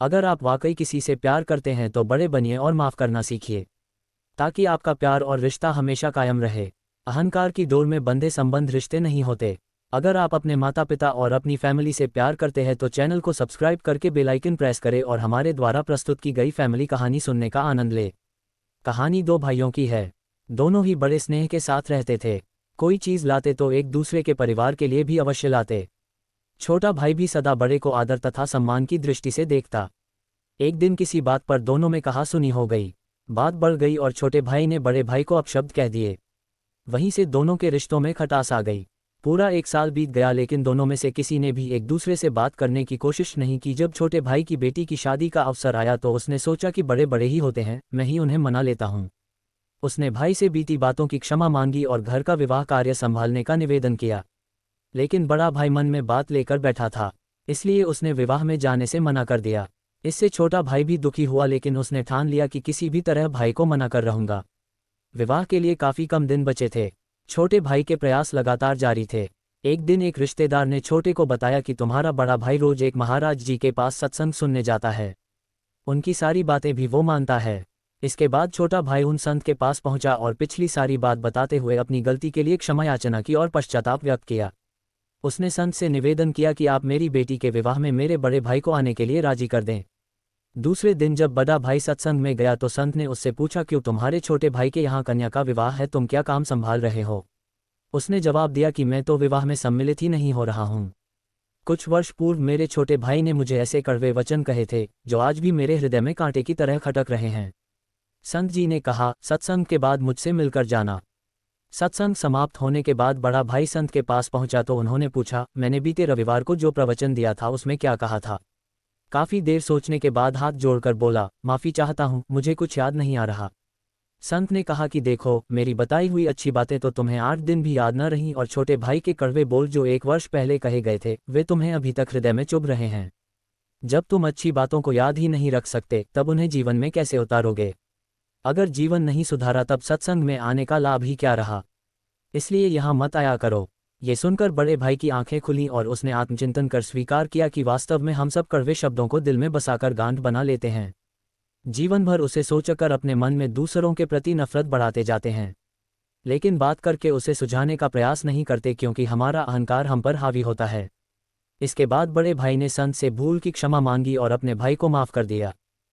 अगर आप वाकई किसी से प्यार करते हैं तो बड़े बनिए और माफ़ करना सीखिए, ताकि आपका प्यार और रिश्ता हमेशा कायम रहे। अहंकार की डोर में बंधे संबंध रिश्ते नहीं होते। अगर आप अपने माता पिता और अपनी फैमिली से प्यार करते हैं तो चैनल को सब्सक्राइब करके बेल आइकन प्रेस करें और हमारे द्वारा प्रस्तुत की गई फैमिली कहानी सुनने का आनंद ले। कहानी दो भाइयों की है। दोनों ही बड़े स्नेह के साथ रहते थे। कोई चीज़ लाते तो एक दूसरे के परिवार के लिए भी अवश्य लाते। छोटा भाई भी सदा बड़े को आदर तथा सम्मान की दृष्टि से देखता। एक दिन किसी बात पर दोनों में कहा सुनी हो गई। बात बढ़ गई और छोटे भाई ने बड़े भाई को अपशब्द कह दिए। वहीं से दोनों के रिश्तों में खटास आ गई। पूरा 1 साल बीत गया लेकिन दोनों में से किसी ने भी एक दूसरे से बात करने की कोशिश नहीं की। जब छोटे भाई की बेटी की शादी का अवसर आया तो उसने सोचा कि बड़े बड़े ही होते हैं, मैं ही उन्हें मना लेता हूँ। उसने भाई से बीती बातों की क्षमा मांगी और घर का विवाह कार्य संभालने का निवेदन किया। लेकिन बड़ा भाई मन में बात लेकर बैठा था, इसलिए उसने विवाह में जाने से मना कर दिया। इससे छोटा भाई भी दुखी हुआ लेकिन उसने ठान लिया कि किसी भी तरह भाई को मना कर रहूंगा। विवाह के लिए काफ़ी कम दिन बचे थे। छोटे भाई के प्रयास लगातार जारी थे। एक दिन एक रिश्तेदार ने छोटे को बताया कि तुम्हारा बड़ा भाई रोज एक महाराज जी के पास सत्संग सुनने जाता है। उनकी सारी बातें भी वो मानता है। इसके बाद छोटा भाई उन संत के पास पहुंचा और पिछली सारी बात बताते हुए अपनी गलती के लिए क्षमा याचना की और पश्चाताप व्यक्त किया। उसने संत से निवेदन किया कि आप मेरी बेटी के विवाह में मेरे बड़े भाई को आने के लिए राजी कर दें। दूसरे दिन जब बड़ा भाई सत्संग में गया तो संत ने उससे पूछा, क्यों तुम्हारे छोटे भाई के यहाँ कन्या का विवाह है, तुम क्या काम संभाल रहे हो? उसने जवाब दिया कि मैं तो विवाह में सम्मिलित ही नहीं हो रहा हूँ। कुछ वर्ष पूर्व मेरे छोटे भाई ने मुझे ऐसे कड़वे वचन कहे थे जो आज भी मेरे हृदय में कांटे की तरह खटक रहे हैं। संत जी ने कहा, सत्संग के बाद मुझसे मिलकर जाना। सत्संग समाप्त होने के बाद बड़ा भाई संत के पास पहुंचा तो उन्होंने पूछा, मैंने बीते रविवार को जो प्रवचन दिया था उसमें क्या कहा था? काफ़ी देर सोचने के बाद हाथ जोड़कर बोला, माफ़ी चाहता हूँ, मुझे कुछ याद नहीं आ रहा। संत ने कहा कि देखो, मेरी बताई हुई अच्छी बातें तो तुम्हें 8 दिन भी याद न रहीं और छोटे भाई के कड़वे बोल जो 1 वर्ष पहले कहे गए थे वे तुम्हें अभी तक हृदय में चुभ रहे हैं। जब तुम अच्छी बातों को याद ही नहीं रख सकते तब उन्हें जीवन में कैसे उतारोगे? अगर जीवन नहीं सुधारा तब सत्संग में आने का लाभ ही क्या रहा? इसलिए यहाँ मत आया करो। ये सुनकर बड़े भाई की आंखें खुलीं और उसने आत्मचिंतन कर स्वीकार किया कि वास्तव में हम सब कड़वे शब्दों को दिल में बसाकर गांठ बना लेते हैं। जीवन भर उसे सोचकर अपने मन में दूसरों के प्रति नफरत बढ़ाते जाते हैं, लेकिन बात करके उसे सुझाने का प्रयास नहीं करते क्योंकि हमारा अहंकार हम पर हावी होता है। इसके बाद बड़े भाई ने संत से भूल की क्षमा मांगी और अपने भाई को माफ़ कर दिया।